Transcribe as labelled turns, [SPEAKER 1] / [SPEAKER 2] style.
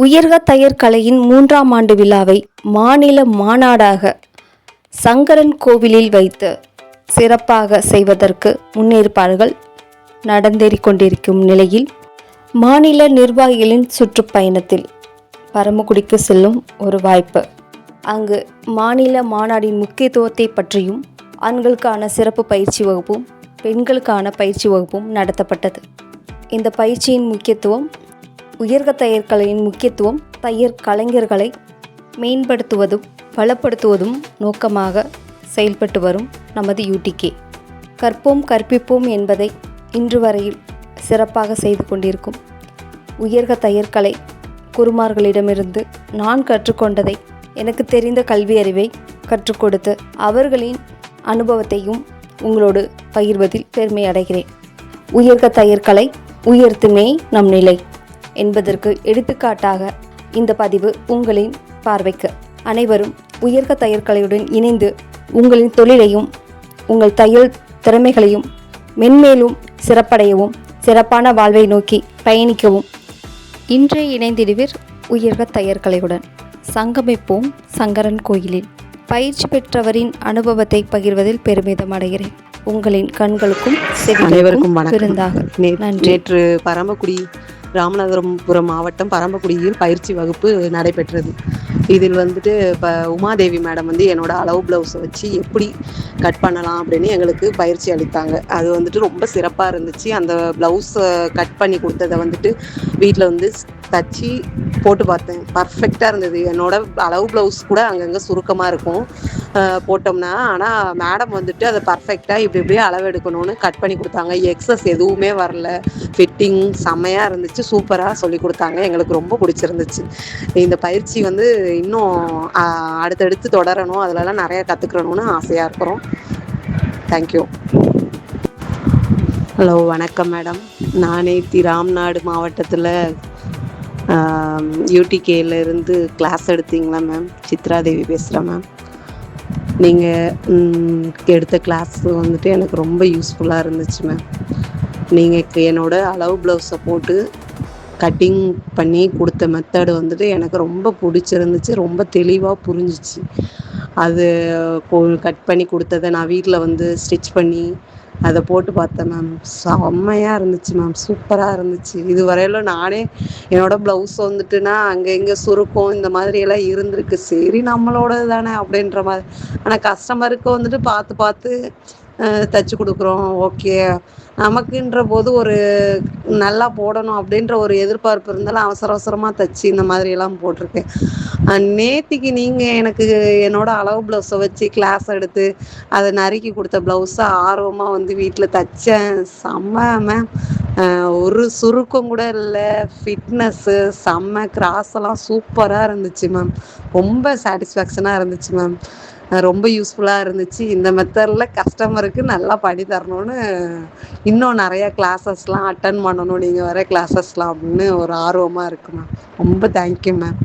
[SPEAKER 1] உயர்க தையர் கலையின் 3ஆம் ஆண்டு விழாவை மாநில மாநாடாக சங்கரன் கோவிலில் வைத்து சிறப்பாக செய்வதற்கு முன்னேற்பாடுகள் நடந்தேறிக் கொண்டிருக்கும் நிலையில் மாநில நிர்வாகிகளின் சுற்றுப்பயணத்தில் பரமக்குடிக்கு செல்லும் ஒரு வாய்ப்பு. அங்கு மாநில மாநாடின் முக்கியத்துவத்தை பற்றியும் ஆண்களுக்கான சிறப்பு பயிற்சி வகுப்பும் பெண்களுக்கான பயிற்சி வகுப்பும் நடத்தப்பட்டது. இந்த பயிற்சியின் முக்கியத்துவம், உயர்க தையர் கலையின் முக்கியத்துவம், தையர் கலைஞர்களை மேம்படுத்துவதும் பலப்படுத்துவதும் நோக்கமாக செயல்பட்டு வரும் நமது யூடிகே. கற்போம் கற்பிப்போம் என்பதை இன்று வரையில் சிறப்பாக செய்து கொண்டிருக்கும் உயர்க தையர் கலை குருமார்களிடமிருந்து நான் கற்றுக்கொண்டதை, எனக்கு தெரிந்த கல்வி அறிவை கற்றுக் கொடுத்து அவர்களின் அனுபவத்தையும் உங்களோடு பகிர்வதில் பெருமை அடைகிறேன். உயர்க தையர் கலை உயர்த்துமே நம் நிலை என்பதற்கு எடுத்துக்காட்டாக இந்த பதிவு உங்களின் பார்வைக்கு. அனைவரும் உயர்க தையர் கலையுடன் இணைந்து உங்களின் தொழிலையும் உங்கள் தையல் திறமைகளையும் மென்மேலும் சிறப்படையவும் சிறப்பான வாழ்வை நோக்கி பயணிக்கவும் இன்றே இணைந்திடுவீர் உயர்க தையர் கலையுடன். சங்கமிப்போம் சங்கரன் கோயிலில். பயிற்சி பெற்றவரின் அனுபவத்தை பகிர்வதில் பெருமிதம் அடைகிறேன். உங்களின் கண்களுக்கும்
[SPEAKER 2] அனைவருக்கும் வணக்கம். நேற்று பரமக்குடி ராமநாதபுரம் மாவட்டம் பரமக்குடியில் பயிற்சி வகுப்பு நடைபெற்றது. இதில் இப்போ உமாதேவி மேடம் என்னோட அளவு ப்ளவுஸை வச்சு எப்படி கட் பண்ணலாம் அப்படின்னு எங்களுக்கு பயிற்சி அளித்தாங்க. அது ரொம்ப சிறப்பாக இருந்துச்சு. அந்த ப்ளவுஸை கட் பண்ணி கொடுத்ததை வீட்டில் தச்சு போட்டு பார்த்தேன். பர்ஃபெக்டாக இருந்தது. என்னோட அளவு ப்ளவுஸ் கூட அங்கங்கே சுருக்கமாக இருக்கும் போட்டோம்னா. ஆனால் மேடம் அதை பர்ஃபெக்டாக இப்படியே அளவு எடுக்கணும்னு கட் பண்ணி கொடுத்தாங்க. எக்ஸஸ் எதுவுமே வரல. ஃபிட்டிங் செம்மையாக இருந்துச்சு. சூப்பராக சொல்லி கொடுத்தாங்க. எங்களுக்கு ரொம்ப பிடிச்சிருந்துச்சு. இந்த பயிற்சி இன்னும் அடுத்தடுத்து தொடரணும், அதிலலாம் நிறைய கற்றுக்கிறணும்னு ஆசையாக இருக்கிறோம். தேங்க்யூ. ஹலோ, வணக்கம் மேடம். நான் ராம்நாடு மாவட்டத்தில் யூடிகேலேருந்து கிளாஸ் எடுத்தீங்களா மேம்? சித்ராதேவி பேசுகிறேன் மேம். நீங்கள் எடுத்த கிளாஸ் எனக்கு ரொம்ப யூஸ்ஃபுல்லாக இருந்துச்சு மேம். நீங்கள் என்னோட அளவு ப்ளவுஸை போட்டு கட்டிங் பண்ணி கொடுத்த மெத்தடு எனக்கு ரொம்ப பிடிச்சிருந்துச்சு. ரொம்ப தெளிவாக புரிஞ்சிச்சு. அது கட் பண்ணி கொடுத்ததை நான் வீட்டில் ஸ்டிச் பண்ணி அதை போட்டு பார்த்தேன் மேம். செம்மையாக இருந்துச்சு மேம். சூப்பராக இருந்துச்சு. இது வரையிலும் நானே என்னோட ப்ளவுஸ் அங்கே இங்கே சுருக்கம் இந்த மாதிரியெல்லாம் இருந்திருக்கு. சரி, நம்மளோடது தானே அப்படின்ற மாதிரி. ஆனால் கஸ்டமருக்கு பார்த்து பார்த்து தைச்சி கொடுக்குறோம். ஓகே, நமக்குன்ற போது ஒரு நல்லா போடணும் அப்படின்ற ஒரு எதிர்பார்ப்பு இருந்தாலும் அவசர அவசரமாக தைச்சி இந்த மாதிரியெல்லாம் போட்டிருக்கேன். நேத்திக்கு நீங்கள் எனக்கு என்னோட அளவு ப்ளவுஸை வச்சு கிளாஸ் எடுத்து அதை நறுக்கி கொடுத்த ப்ளவுஸை ஆர்வமாக வீட்டில் தைச்சேன். செம்ம மேம். ஒரு சுருக்கம் கூட இல்லை. ஃபிட்னஸ்ஸு செம்ம. கிராஸெல்லாம் சூப்பராக இருந்துச்சு மேம். ரொம்ப சாட்டிஸ்ஃபேக்ஷனாக இருந்துச்சு மேம். ரொம்ப யூஸ்ஃபுல்லாக இருந்துச்சு. இந்த மெத்தடில் கஸ்டமருக்கு நல்லா பண்ணி தரணும்னு இன்னும் நிறையா கிளாஸஸ்லாம் அட்டன் பண்ணணும், நீங்கள் வர கிளாஸஸ்லாம் அப்படின்னு ஒரு ஆர்வமாக இருக்குது மேம். ரொம்ப தேங்க்யூ மேம்.